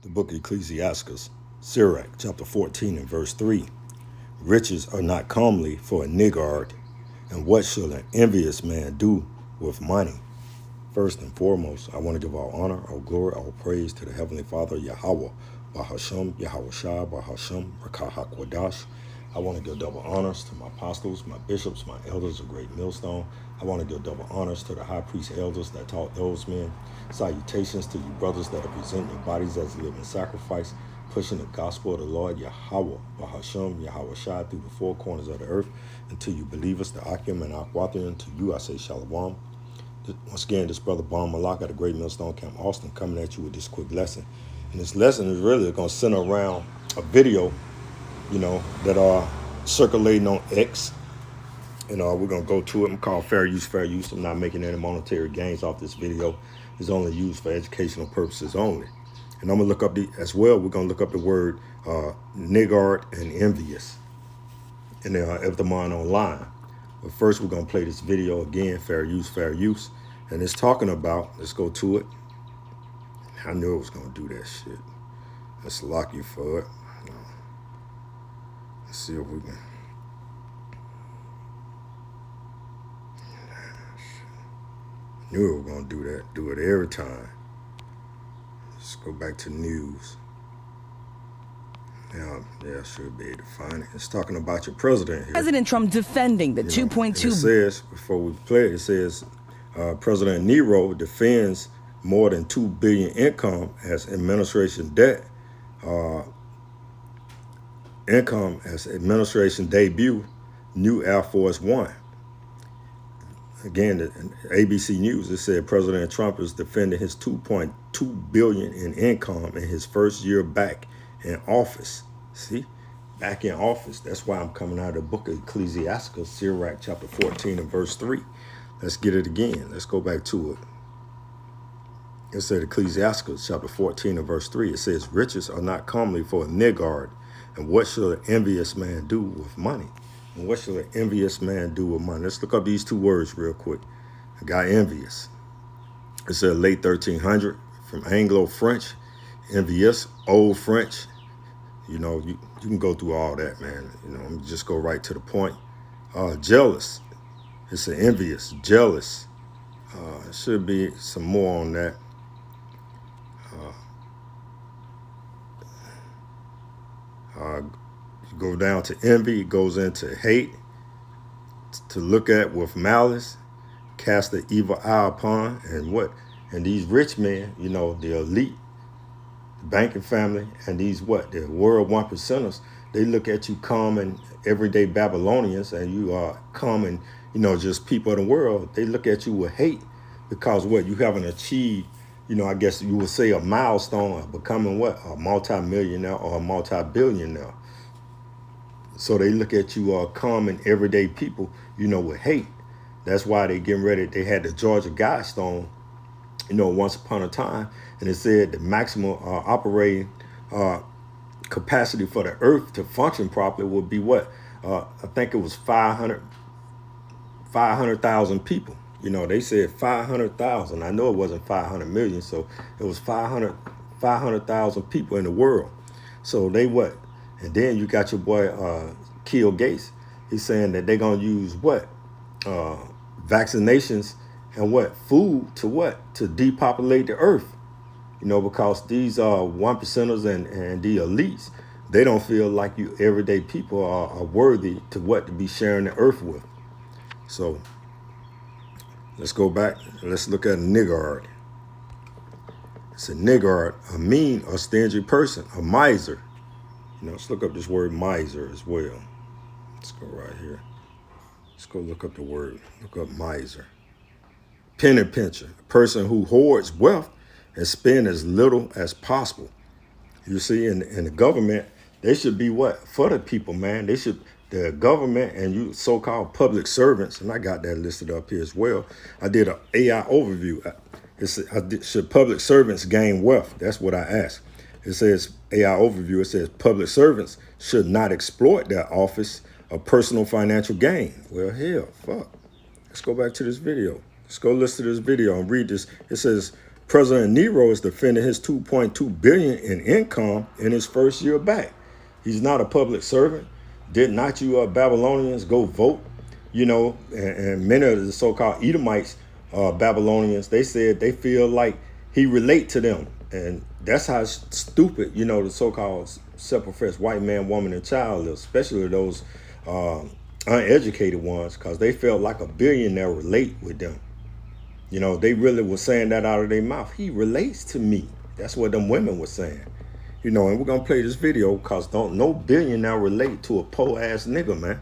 The book of Ecclesiastes, Sirach, chapter 14 and verse 3. Riches are not comely for a niggard, and what shall an envious man do with money? First and foremost, I want to give all honor, all glory, all praise to the Heavenly Father, Yahweh, Bahashem, Yahweh Shai, Bahashem, Rakah HaKwadash. I want to give double honors to my apostles, my bishops, my elders of Great Millstone. I want to give double honors to the high priest elders that taught those men. Salutations to you brothers that are presenting your bodies as a living sacrifice, pushing the gospel of the Lord, Yahweh, Bahashem, Yahweh Shai, through the four corners of the earth. And to you believers, the Akim and Akwathian, to you I say Shalom. Once again, this brother Bon Malak at the Great Millstone Camp, Austin, coming at you with this quick lesson. And this lesson is really going to center around a video, that are circulating on X. And we're going to go to it. I'm called Fair Use, Fair Use. I'm not making any monetary gains off this video. It's only used for educational purposes only. And I'm going to look up we're going to look up the word niggard and envious. And if the mind online. But first, we're going to play this video again, Fair Use, Fair Use. And it's talking about, let's go to it. I knew it was going to do that shit. Let's lock you for it. Let's see if we can. Knew it was going to do that. Do it every time. Let's go back to news. Now, I should be able to find it. It's talking about your president here. President Trump defending the 2.2. It says, before we play it, says President Nero defends more than $2 billion income as administration debt. Income as administration debut, new Air Force One. Again, the ABC News, it said President Trump is defending his $2.2 billion in income in his first year back in office. See, back in office. That's why I'm coming out of the book of Ecclesiastes, Sirach, chapter 14 and verse 3. Let's get it again. Let's go back to it. It said Ecclesiastes, chapter 14 and verse 3. It says, riches are not comely for a niggard, and what shall an envious man do with money? And what shall an envious man do with money? Let's look up these two words real quick. A guy envious. It said late 1300 from Anglo-French, envious, Old French. You can go through all that, man. I'm just go right to the point. Jealous. It's an envious, jealous. Should be some more on that. You go down to envy, it goes into hate, to look at with malice, cast the evil eye upon, and what? And these rich men, the elite, the banking family, and these the world 1%ers, they look at you common, everyday Babylonians, and you are common, just people of the world. They look at you with hate because you haven't achieved, I guess you would say a milestone of becoming a multi-millionaire or a multi-billionaire. So they look at you common, everyday people, with hate. That's why they getting ready. They had the Georgia Guidestone, once upon a time, and it said the maximum operating capacity for the earth to function properly would be I think it was 500,000 people. They said 500,000. I know it wasn't 500 million, so it was 500,000 people in the world. So they And then you got your boy Bill Gates. He's saying that they're gonna use vaccinations and food to depopulate the earth. Because these 1%ers and the elites, they don't feel like you everyday people are worthy to be sharing the earth with. So let's go back. Let's look at a niggard. It's a niggard, a mean or stingy person, a miser. Let's look up this word miser as well. Let's go right here. Let's go look up the word. Look up miser. Penny pincher, a person who hoards wealth and spend as little as possible. You see, in the government, they should be for the people, man. The government and you so-called public servants, and I got that listed up here as well. I did an AI overview. Should public servants gain wealth? That's what I asked. It says, AI overview, it says public servants should not exploit their office or personal financial gain. Well, hell, fuck. Let's go back to this video. Let's go listen to this video and read this. It says, President Nero is defending his 2.2 billion in income in his first year back. He's not a public servant. Did not you Babylonians go vote? And many of the so-called Edomites, Babylonians, they said they feel like he relate to them. And that's how stupid, the so-called self-professed white man, woman, and child is, especially those uneducated ones, because they felt like a billionaire relate with them. They really were saying that out of their mouth. He relates to me. That's what them women were saying. And we're going to play this video because don't no billionaire relate to a poor-ass nigga, man.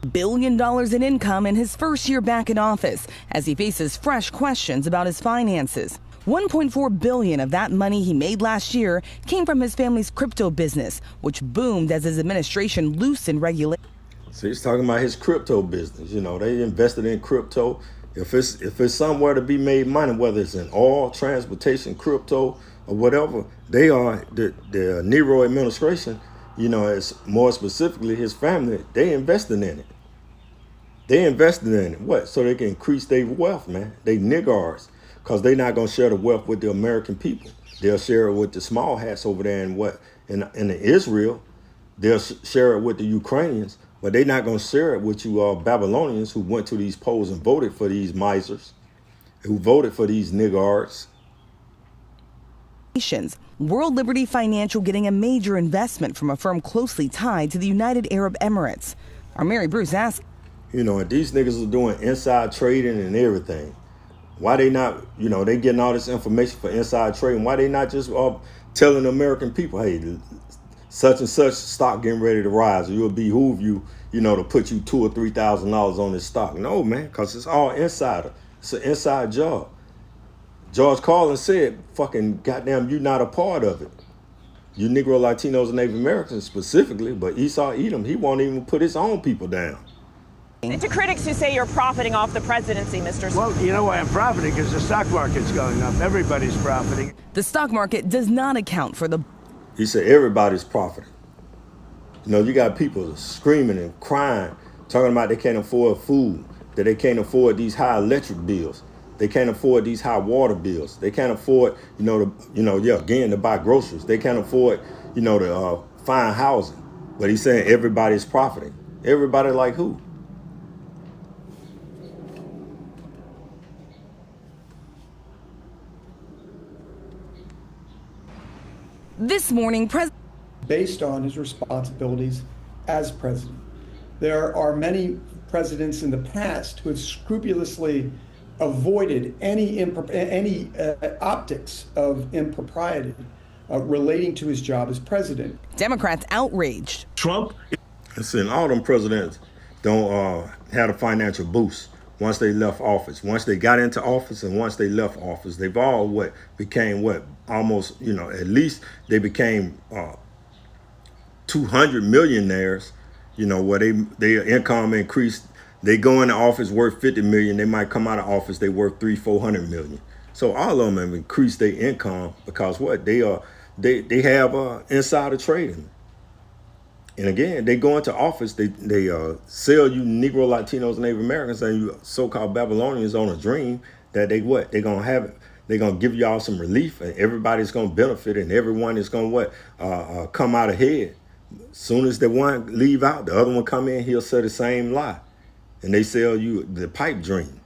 $1 billion in income in his first year back in office as he faces fresh questions about his finances. $1.4 billion of that money he made last year came from his family's crypto business, which boomed as his administration loosened regulations. So he's talking about his crypto business. They invested in crypto. If it's somewhere to be made money, whether it's in oil, transportation, crypto, or whatever, they are the Nero administration. As more specifically his family, they invested in it. They invested in it. What? So they can increase their wealth, man. They niggards, because they're not gonna share the wealth with the American people. They'll share it with the small hats over there in Israel. They'll share it with the Ukrainians. But they're not going to share it with you Babylonians who went to these polls and voted for these misers, who voted for these niggards. World Liberty Financial getting a major investment from a firm closely tied to the United Arab Emirates. Our Mary Bruce asked, and these niggas are doing inside trading and everything. Why they not, they getting all this information for inside trading. Why they not just telling the American people, hey, such and such stock getting ready to rise, or it'll behoove you, to put you $2,000 or $3,000 on this stock. No, man, because it's all insider. It's an inside job. George Carlin said, fucking goddamn, you not a part of it. You Negro, Latinos, and Native Americans specifically, but Esau Edom, he won't even put his own people down. To critics who say you're profiting off the presidency, Mr. Well, you know why I'm profiting? Because the stock market's going up. Everybody's profiting. The stock market does not account for the... He said everybody's profiting. You got people screaming and crying, talking about they can't afford food, that they can't afford these high electric bills. They can't afford these high water bills. They can't afford, to buy groceries. They can't afford, to find housing. But he's saying everybody's profiting. Everybody like who? This morning, based on his responsibilities as president. There are many presidents in the past who have scrupulously avoided any optics of impropriety relating to his job as president. Democrats outraged. Trump. Listen, all them presidents don't have a financial boost once they left office. Once they got into office and once they left office, they've all became almost, at least they became 200 millionaires, where their income increased. They go into office worth 50 million. They might come out of office, they worth 300-400 million. So all of them have increased their income because they have insider trading. And again, they go into office, they sell you Negro, Latinos, and Native Americans and you so-called Babylonians on a dream that they're going to have it. They're going to give y'all some relief and everybody's going to benefit and everyone is going to come out ahead. As soon as the one leave out, the other one come in, he'll say the same lie. And they sell you the pipe dream.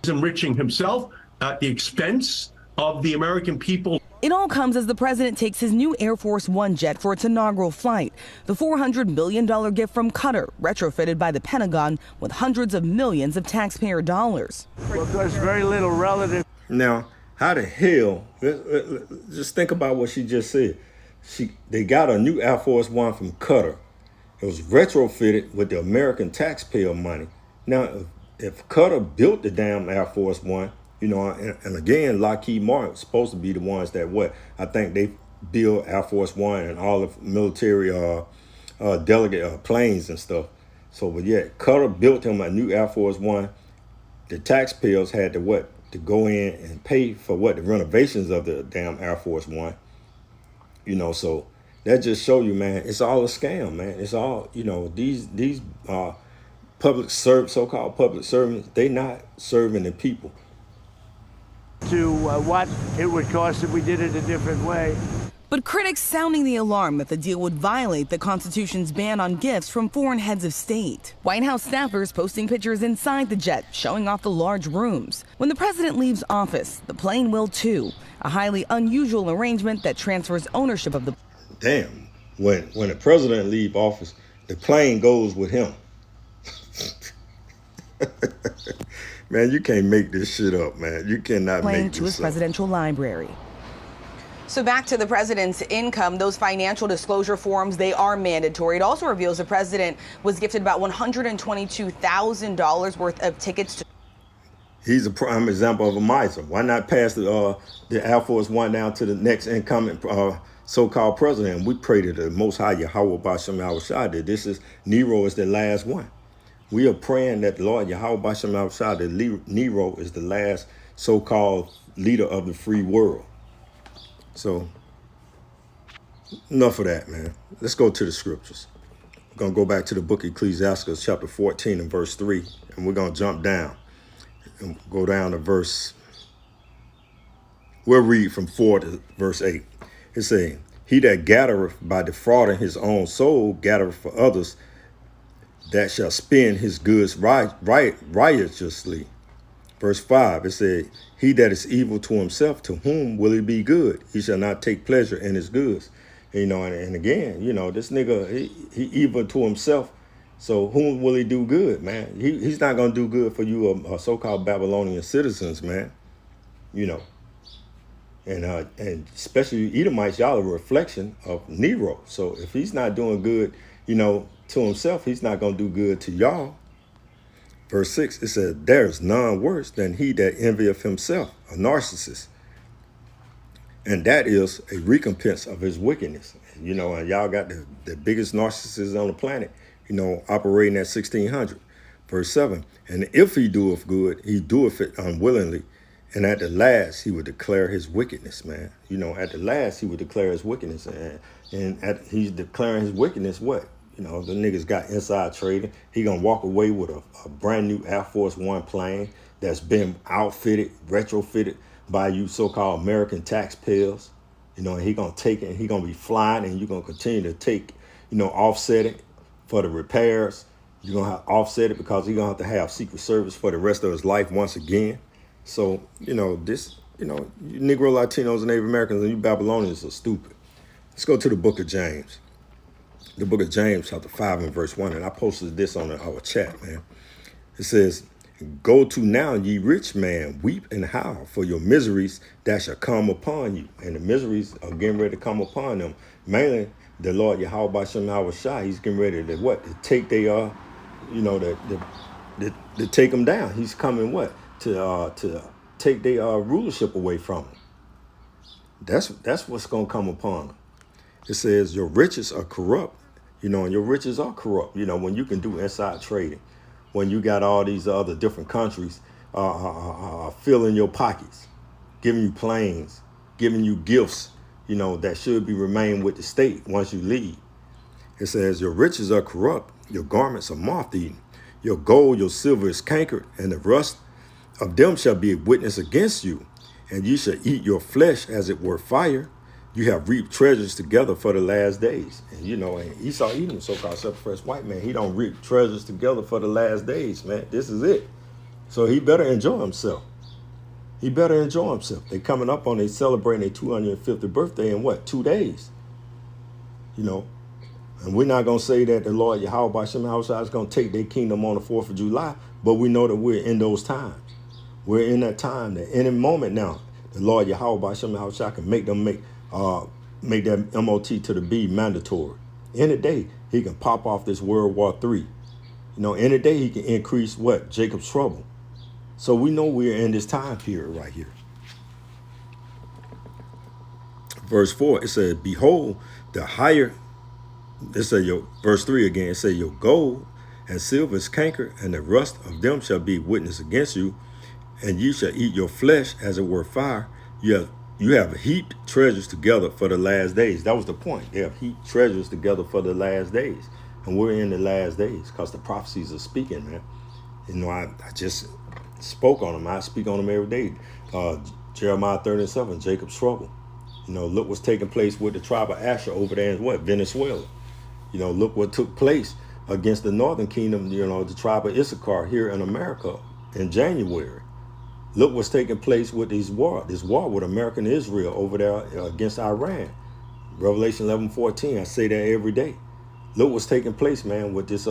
He's enriching himself at the expense of the American people. It all comes as the president takes his new Air Force One jet for its inaugural flight. The $400 million gift from Qatar, retrofitted by the Pentagon with hundreds of millions of taxpayer dollars. Well, there's very little relative. Now, how the hell, just think about what she just said. They got a new Air Force One from Qatar. It was retrofitted with the American taxpayer money. Now, if Qatar built the damn Air Force One, and again, Lockheed Martin was supposed to be the ones that I think they build Air Force One and all the military delegate planes and stuff. So, but yeah, Qatar built him a new Air Force One. The taxpayers had to go in and pay for the renovations of the damn Air Force One. So that just show you, man, it's all a scam, man. It's all, these so-called public servants, they not serving the people. to what it would cost if we did it a different way. But critics sounding the alarm that the deal would violate the Constitution's ban on gifts from foreign heads of state. White House staffers posting pictures inside the jet, showing off the large rooms. When the president leaves office, the plane will too. A highly unusual arrangement that transfers ownership of the... Damn, when the president leaves office, the plane goes with him. Man, you can't make this shit up, man. You cannot plane make to his this up. presidential library. So back to the president's income, those financial disclosure forms, they are mandatory. It also reveals the president was gifted about $122,000 worth of tickets to... He's a prime example of a miser. Why not pass the Air Force One down to the next incoming so-called president? We pray to the Most High Yahweh Bashem Yahushua that Nero is the last one. We are praying that the Lord Yahweh Bashem Yahushua that Nero is the last so-called leader of the free world. So, enough of that, man. Let's go to the scriptures. We're going to go back to the book of Ecclesiastes, chapter 14 and verse 3, and we're going to jump down and go down to verse, we'll read from 4 to verse 8. It's saying, he that gathereth by defrauding his own soul gathereth for others that shall spend his goods riotously. Verse 5, it said, he that is evil to himself, to whom will he be good? He shall not take pleasure in his goods. And again, this nigga, he evil to himself. So whom will he do good, man? He's not going to do good for you so-called Babylonian citizens, man. And especially Edomites, y'all are a reflection of Nero. So if he's not doing good, to himself, he's not going to do good to y'all. Verse 6, it says, there is none worse than he that envieth himself, a narcissist. And that is a recompense of his wickedness. And y'all got the biggest narcissists on the planet, operating at 1600. Verse 7, and if he doeth good, he doeth it unwillingly. And at the last, he would declare his wickedness, man. At the last, he would declare his wickedness. And he's declaring his wickedness what? The niggas got inside trading. He gonna walk away with a brand new Air Force One plane that's been outfitted, retrofitted by you so-called American taxpayers. And he gonna take it and he gonna be flying, and you're gonna continue to take, offset it for the repairs. You're gonna have to offset it because he's gonna have to have Secret Service for the rest of his life once again. So, you Negro, Latinos, and Native Americans and you Babylonians are stupid. Let's go to the book of James. The book of James, chapter 5 and verse 1. And I posted this on our chat, man. It says, go to now, ye rich man, weep and howl for your miseries that shall come upon you. And the miseries are getting ready to come upon them. Mainly, the Lord Yahweh Bashem Yahushua, he's getting ready to what? To take to take them down. He's coming what? To take their rulership away from them. That's what's going to come upon them. It says your riches are corrupt, and your riches are corrupt. When you can do inside trading, when you got all these other different countries filling your pockets, giving you planes, giving you gifts, that should be remain with the state once you leave. It says your riches are corrupt, your garments are moth-eaten, your gold, your silver is cankered, and the rust of them shall be a witness against you, and you shall eat your flesh as it were fire. You have reaped treasures together for the last days. And and Esau Edom, so-called self-professed white man, he don't reap treasures together for the last days, man. This is it. So he better enjoy himself. They coming up on, they celebrating their 250th birthday in 2 days? And we're not going to say that the Lord Yahweh Bashem Yahushua is going to take their kingdom on the 4th of July, but we know that we're in those times. We're in that time that any moment now, the Lord Yahweh Bashem Yahushua can make them make that MOT to the B mandatory. Any day, he can pop off this World War III. Any day he can increase Jacob's trouble. So we know we're in this time period right here. Verse 4, it says, behold, the higher, it says verse 3 again, it says, your gold and silver is cankered, and the rust of them shall be witness against you, and you shall eat your flesh as it were fire. You have heaped treasures together for the last days. That was the point. They have heaped treasures together for the last days. And we're in the last days because the prophecies are speaking, man. I just spoke on them. I speak on them every day. Jeremiah 37, Jacob's trouble. You know, look what's taking place with the tribe of Asher over there in what? Venezuela. You know, look what took place against the northern kingdom, you know, the tribe of Issachar here in America in January. Look what's taking place with this war with America and Israel over there against Iran. Revelation 11:14, I say that every day. Look what's taking place, man, with this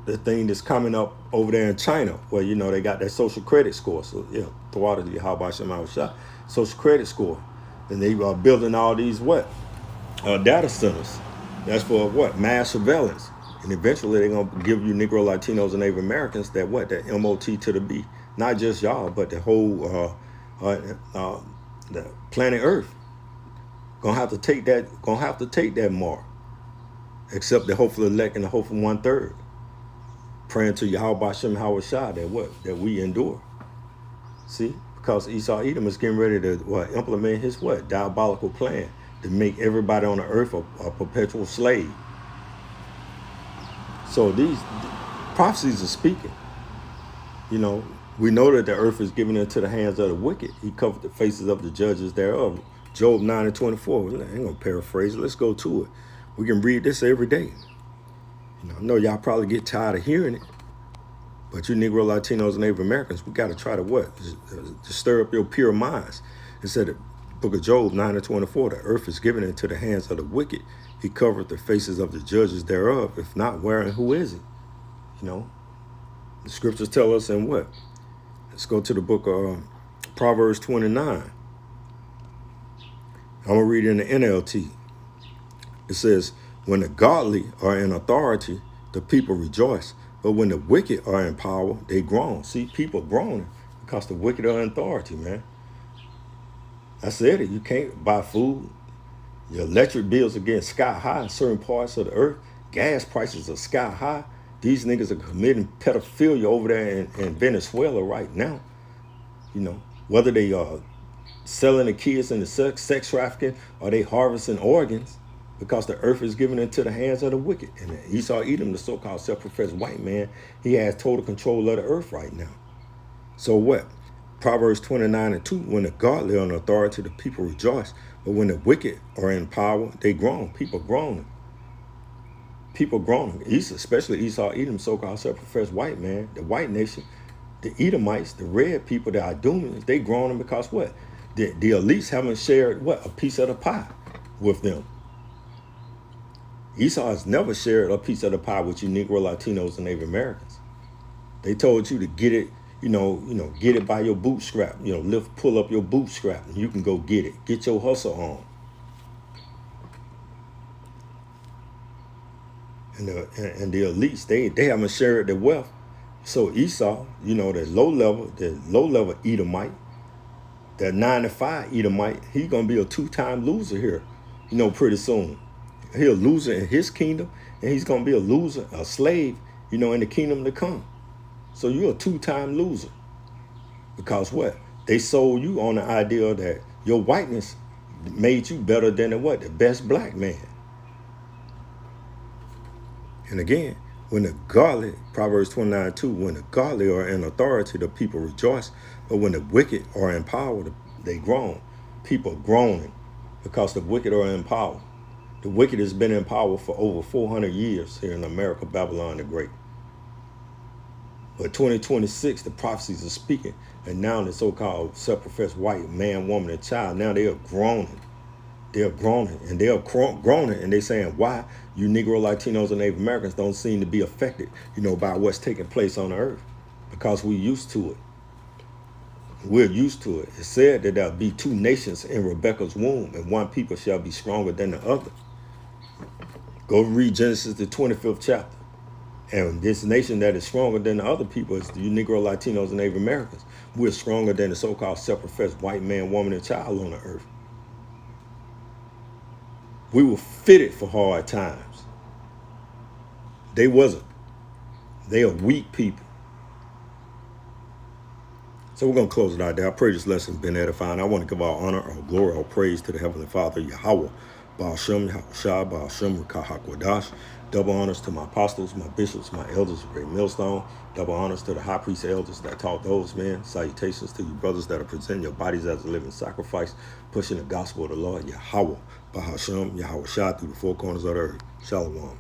the thing that's coming up over there in China, where, you know, they got that social credit score. So, yeah, thwarted the how about shot social credit score. And they are building all these data centers. That's for what? Mass surveillance. And eventually they're going to give you Negro, Latinos, and Native Americans that MOT to the B. Not just y'all, but the whole the planet Earth. Gonna have to take that mark. Except the hopeful elect and the hopeful 1/3. Praying to Yahweh Hashem Hawashah that we endure. See? Because Esau Edom is getting ready to implement his diabolical plan to make everybody on the earth a perpetual slave. So these prophecies are speaking. You know, we know that the earth is given into the hands of the wicked. He covered the faces of the judges thereof. Job 9:24. I ain't gonna paraphrase it. Let's go to it. We can read this every day. You know, I know y'all probably get tired of hearing it, but you Negro, Latinos, and Native Americans, we got to try to just stir up your pure minds. It said, the book of Job 9:24, the earth is given into the hands of the wicked. He covered the faces of the judges thereof. If not, where and who is he? You know, the scriptures tell us in what? Let's go to the book of Proverbs 29. I'm going to read it in the NLT. It says, when the godly are in authority, the people rejoice. But when the wicked are in power, they groan. See, people groaning because the wicked are in authority, man. I said it. You can't buy food. Your electric bills are getting sky high in certain parts of the earth. Gas prices are sky high. These niggas are committing pedophilia over there in Venezuela right now. You know, whether they are selling the kids into sex trafficking or they harvesting organs, because the earth is given into the hands of the wicked. And Esau Edom, the so-called self-professed white man, he has total control of the earth right now. So what? Proverbs 29:2, when the godly are in authority, the people rejoice. But when the wicked are in power, they groan. People groaning. People groaning. Especially Esau Edom, so-called self-professed white man, the white nation, the Edomites, the red people, the Idumeans, they groaning because what? The elites haven't shared a piece of the pie with them. Esau has never shared a piece of the pie with you Negro, Latinos, and Native Americans. They told you to get it, get it by your bootstrap. Pull up your bootstrap, and you can go get it. Get your hustle on. And the elites, they haven't shared their wealth. So Esau, the low level Edomite, that 9 to 5 Edomite, he's gonna be a 2-time loser here, pretty soon. He's a loser in his kingdom, and he's going to be a loser, a slave, in the kingdom to come. So you're a 2-time loser. Because what? They sold you on the idea that your whiteness made you better than the best black man. And again, when the godly, Proverbs 29:2, when the godly are in authority, the people rejoice. But when the wicked are in power, they groan. People groaning because the wicked are in power. The wicked has been in power for over 400 years here in America, Babylon the Great. But 2026, the prophecies are speaking. And now the so-called self-professed white man, woman, and child, now they are groaning. They are groaning. And they are groaning. And they're saying, why you Negro, Latinos, and Native Americans don't seem to be affected, by what's taking place on the earth? Because we're used to it. We're used to it. It said that there'll be 2 nations in Rebekah's womb, and one people shall be stronger than the other. Go read Genesis, the 25th chapter. And this nation that is stronger than the other people is you Negro, Latinos, and Native Americans. We're stronger than the so-called self-professed white man, woman, and child on the earth. We were fitted for hard times. They wasn't. They are weak people. So we're going to close it out there. I pray this lesson has been edifying. I want to give all honor, all glory, all praise to the Heavenly Father, Yahweh, Ba'ashem Yahushua, Ba'ashem Rikahakwadash. Double honors to my apostles, my bishops, my elders of Great Millstone. Double honors to the high priest elders that taught those men. Salutations to you brothers that are presenting your bodies as a living sacrifice, pushing the gospel of the Lord Yahweh, Ba'ashem Yahushua, through the four corners of the earth. Shalom.